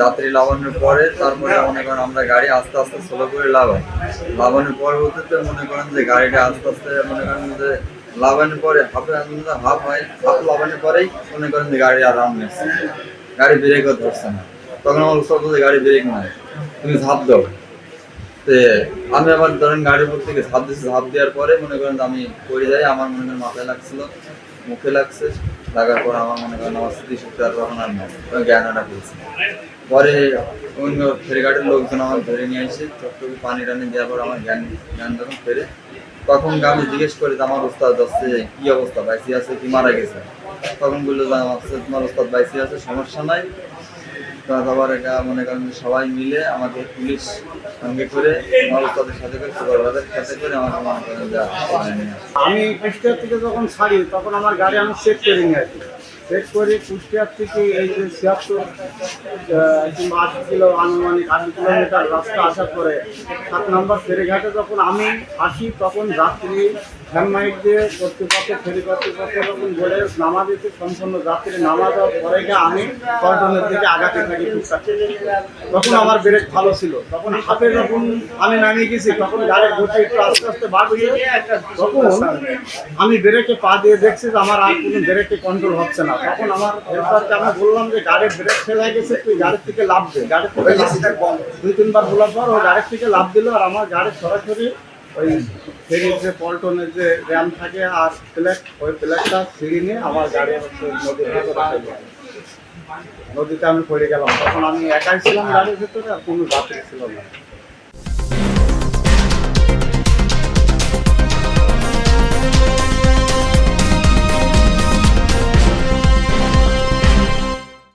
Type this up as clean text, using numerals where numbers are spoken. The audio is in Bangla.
যাত্রী লাগানোর পরে তারপরে মনে করেন আমরা গাড়ি আস্তে আস্তে স্লো করে লাগাই। লাগানোর পরবর্তীতে মনে করেন যে গাড়িটা আস্তে আস্তে মনে করেন যে লাগানোর পরে হাফ হয়, হাফ লাগানোর পরেই মনে করেন যে গাড়ি আর রান নিচ্ছে, গাড়ি ব্রেকও ধরছে না। তখন আমার উৎসাহ বলছে গাড়ি ব্রেক নাই, তুমি ঝাঁপ দাও। তো আমি আবার ধরেন গাড়ির উপর থেকে ঝাঁপ দিচ্ছি, ঝাঁপ দেওয়ার পরে মনে করেন আমি পড়ে যাই। আমার মনে করেন মাথায় লাগছিল, মুখে লাগছে, লাগার পর আমার মনে করেন আমার স্মৃতিশক্তি আর তখন আর নেই, জ্ঞানটা পেয়েছি। পরে অন্য ফেরিঘাটের লোকজন আমার ধরে নিয়ে এসে চট্টগ্রামে পানি টানি দেওয়ার পর আমার জ্ঞান যখন ফেরে, তখন আমি জিজ্ঞেস করি যে আমার ওস্তাদ যাচ্ছে কী অবস্থা, বাইসি আছে কি মারা গেছে? তখন বললো যে তোমার ওস্তাদ বাইসি আছে, সমস্যা নাই। তারপর এটা মনে করেন সবাই মিলে আমাদের পুলিশ সঙ্গে করে আমার ওস্তাদের সাথে করে সুপারভাইজারের সাথে করে আমাকে মনে করেন যে আমি কুষ্টিয়া থেকে যখন ছাড়ি তখন আমার গাড়ি আমি চেক করে নিয়ে আসি। চেক করে কুষ্টিয়ার থেকে এই যে 76 কিংবা 80 কিলো আনুমানিক 80 কিলোমিটার রাস্তা আসার পরে 7 নম্বর ফেরিঘাটে যখন আমি আসি তখন যাত্রী হ্যান্ড মাইক দিয়ে কর্তৃপক্ষ ফেরি কর্তৃপক্ষ যখন বলে নামা দিতে সম্পূর্ণ যাত্রী নামা দেওয়ার পরে আমি পল্টনের দিকে আগাতে থাকি টুকটাক। তখন আমার ব্রেক ভালো ছিল, তখন হাতে যখন আমি নামিয়ে গেছি তখন গাড়ির গতি একটু আস্তে আস্তে বাড়ছে। তখন আমি ব্রেকে পা দিয়ে দেখছি যে আমার আর কোনো ব্রেকে কন্ট্রোল হচ্ছে না। তখন আমার হেল্পারকে আমি বললাম যে গাড়ির ব্রেক ফেলে গেছে, তুই গাড়ির থেকে লাফ দে। গাড়ির থেকে 2-3 বার বলার পর ও গাড়ির থেকে লাফ দিল, আর আমার গাড়ি সরাসরি ওই ফেরির যে পল্টনের যে র্যাম থাকে আর প্লেট, ওই প্লেটটা ছিঁড়ে নিয়ে আমার গাড়ি হচ্ছে নদীতে আমি পড়ে গেলাম। তখন আমি একাই ছিলাম গাড়ির ভিতরে, আর কোনো যাত্রী ছিল না।